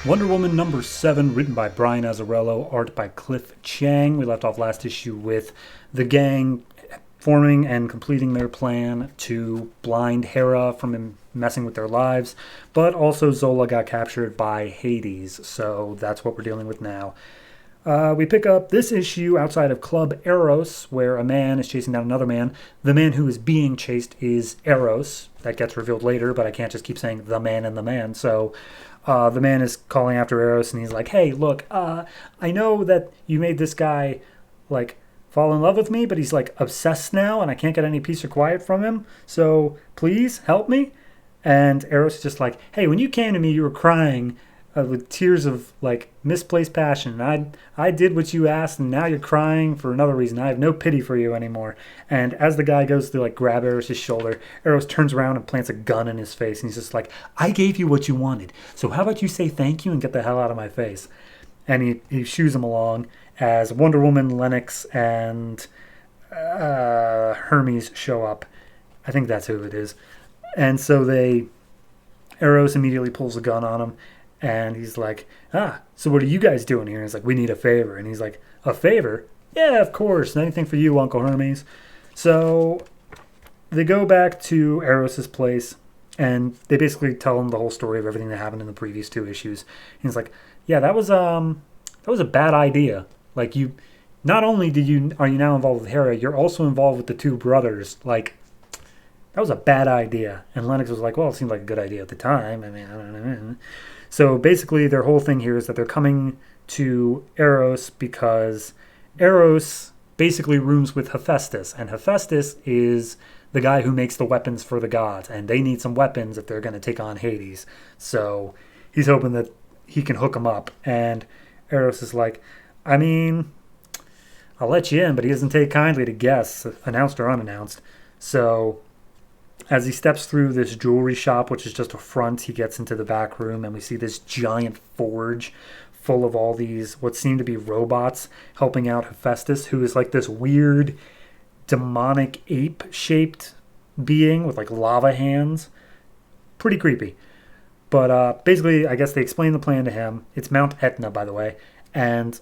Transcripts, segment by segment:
Wonder Woman number 7, written by Brian Azzarello, art by Cliff Chang. We left off last issue with the gang forming and completing their plan to blind Hera from messing with their lives, but also Zola got captured by Hades, so that's what we're dealing with now. We pick up this issue outside of Club Eros, where a man is chasing down another man. The man who is being chased is Eros. That gets revealed later, but I can't just keep saying the man and the man, so the man is calling after Eros, and he's like, hey, look, I know that you made this guy, like, fall in love with me, but he's, like, obsessed now, and I can't get any peace or quiet from him, so please help me. And Eros is just like, hey, when you came to me, you were crying with tears of, like, misplaced passion. I did what you asked, and now you're crying for another reason. I have no pity for you anymore. And as the guy goes to, like, grab Eros' shoulder, Eros turns around and plants a gun in his face, and he's just like, I gave you what you wanted, so how about you say thank you and get the hell out of my face? And he shoos him along as Wonder Woman, Lennox, and Hermes show up. I think that's who it is. And so Eros immediately pulls a gun on him, and he's like, so what are you guys doing here? And he's like, we need a favor. And he's like, a favor? Yeah, of course. Anything for you, Uncle Hermes. So they go back to Eros' place, and they basically tell him the whole story of everything that happened in the previous 2 issues. And he's like, yeah, that was a bad idea. Like, you, not only are you now involved with Hera, you're also involved with the 2 brothers. Like, that was a bad idea. And Lennox was like, well, it seemed like a good idea at the time. I mean, I don't know. So basically their whole thing here is that they're coming to Eros because Eros basically rooms with Hephaestus. And Hephaestus is the guy who makes the weapons for the gods. And they need some weapons if they're going to take on Hades. So he's hoping that he can hook them up. And Eros is like, I mean, I'll let you in, but he doesn't take kindly to guests, announced or unannounced. So as he steps through this jewelry shop, which is just a front, he gets into the back room, and we see this giant forge full of all these what seem to be robots helping out Hephaestus, who is like this weird demonic ape-shaped being with like lava hands. Pretty creepy. But basically, I guess they explain the plan to him. It's Mount Etna, by the way. And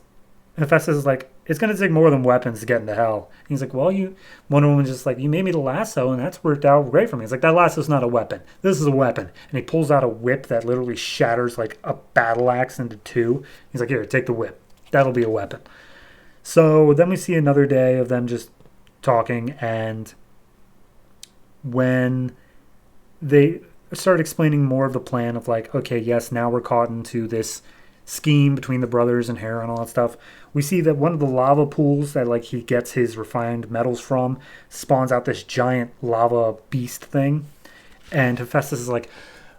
Hephaestus is like, it's going to take more than weapons to get into hell. And he's like, well, Wonder Woman's just like, you made me the lasso, and that's worked out great for me. He's like, that lasso's not a weapon. This is a weapon. And he pulls out a whip that literally shatters like a battle axe into 2. He's like, here, take the whip. That'll be a weapon. So then we see another day of them just talking, and when they start explaining more of the plan of like, okay, yes, now we're caught into this scheme between the brothers and Hera and all that stuff. We see that one of the lava pools that like he gets his refined metals from spawns out this giant lava beast thing. And Hephaestus is like,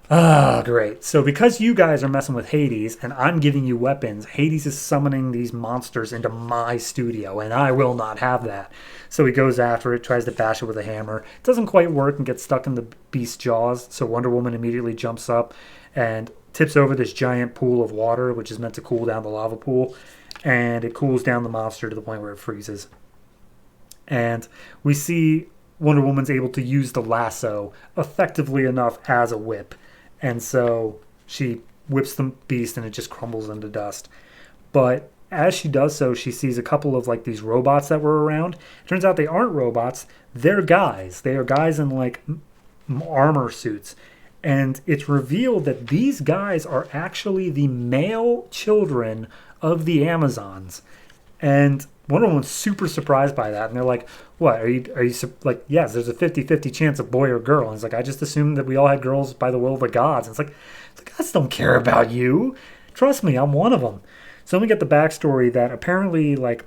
great. So because you guys are messing with Hades and I'm giving you weapons, Hades is summoning these monsters into my studio, and I will not have that. So he goes after it, tries to bash it with a hammer. It doesn't quite work and gets stuck in the beast's jaws. So Wonder Woman immediately jumps up and tips over this giant pool of water, which is meant to cool down the lava pool. And it cools down the monster to the point where it freezes. And we see Wonder Woman's able to use the lasso effectively enough as a whip. And so she whips the beast and it just crumbles into dust. But as she does so, she sees a couple of like these robots that were around. It turns out they aren't robots. They're guys. They are guys in like armor suits. And it's revealed that these guys are actually the male children of the Amazons. And Wonder Woman's super surprised by that. And they're like, what, are you like, yes, there's a 50-50 chance of boy or girl. And it's like, I just assumed that we all had girls by the will of the gods. And it's like, the gods don't care about you. Trust me, I'm one of them. So then we get the backstory that apparently like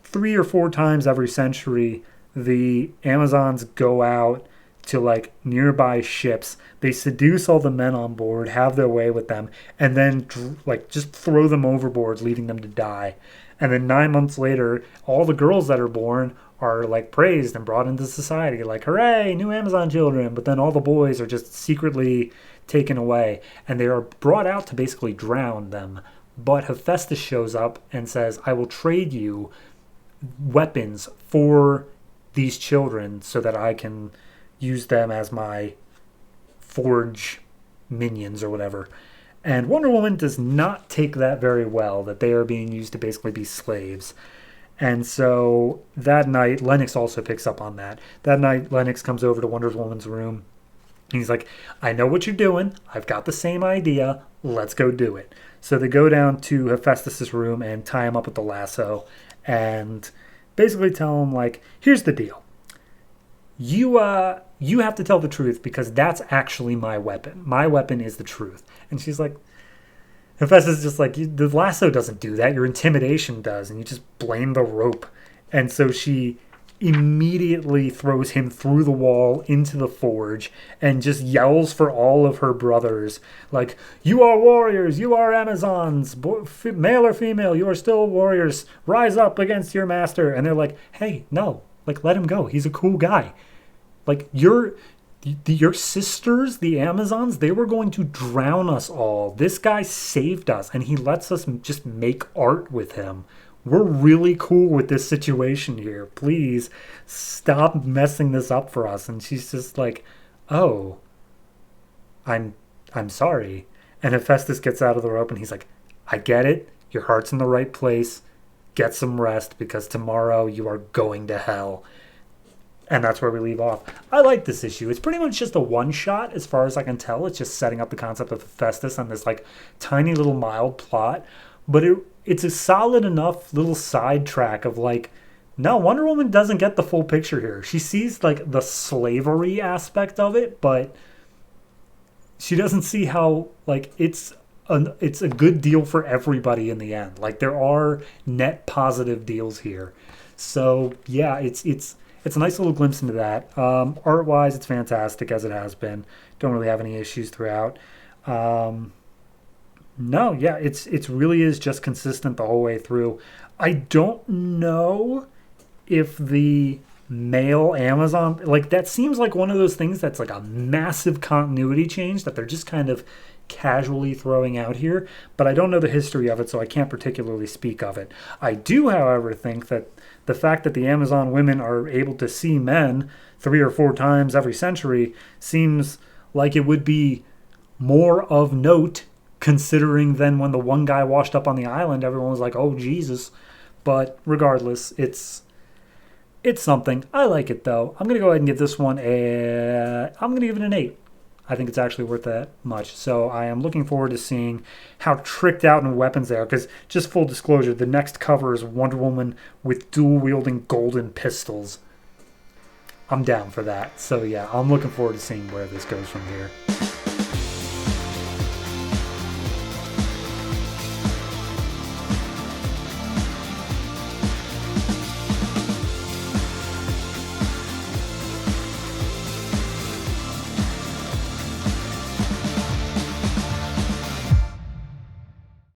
3 or 4 times every century, the Amazons go out to like nearby ships. They seduce all the men on board, have their way with them, and then like just throw them overboard, leaving them to die. And then 9 months later, all the girls that are born are like praised and brought into society, like, hooray, new Amazon children. But then all the boys are just secretly taken away, and they are brought out to basically drown them. But Hephaestus shows up and says, I will trade you weapons for these children so that I can use them as my forge minions or whatever. And Wonder Woman does not take that very well, that they are being used to basically be slaves. And so that night, Lennox also picks up on that. That night, Lennox comes over to Wonder Woman's room. And he's like, I know what you're doing. I've got the same idea. Let's go do it. So they go down to Hephaestus' room and tie him up with the lasso and basically tell him, like, here's the deal. You have to tell the truth because that's actually my weapon. My weapon is the truth. And she's like, Hephaestus is just like, the lasso doesn't do that. Your intimidation does. And you just blame the rope. And so she immediately throws him through the wall into the forge and just yells for all of her brothers, like, you are warriors, you are Amazons, male or female, you are still warriors, rise up against your master. And they're like, hey, no, like, let him go, he's a cool guy. Like, your sisters, the Amazons, they were going to drown us all. This guy saved us and he lets us just make art with him. We're really cool with this situation here. Please stop messing this up for us. And she's just like, oh, I'm sorry. And Hephaestus gets out of the rope and he's like, I get it. Your heart's in the right place. Get some rest because tomorrow you are going to hell. And that's where we leave off. I like this issue. It's pretty much just a one-shot as far as I can tell. It's just setting up the concept of Hephaestus and this like tiny little mild plot. But it's a solid enough little sidetrack of like, no, Wonder Woman doesn't get the full picture here. She sees like the slavery aspect of it, but she doesn't see how like it's a good deal for everybody in the end. Like there are net positive deals here. So yeah, it's a nice little glimpse into that. Art wise, it's fantastic as it has been. Don't really have any issues throughout. No, yeah, it's really is just consistent the whole way through. I don't know if the male Amazon, like that seems like one of those things that's like a massive continuity change that they're just kind of casually throwing out here, but I don't know the history of it, so I can't particularly speak of it. I do, however, think that the fact that the Amazon women are able to see men 3 or 4 times every century seems like it would be more of note considering than when the one guy washed up on the island, everyone was like, oh, Jesus. But regardless, it's something. I like it, though. I'm going to go ahead and give this one I'm going to give it an 8. I think it's actually worth that much. So I am looking forward to seeing how tricked out in weapons they are. Because just full disclosure, the next cover is Wonder Woman with dual-wielding golden pistols. I'm down for that. So yeah, I'm looking forward to seeing where this goes from here.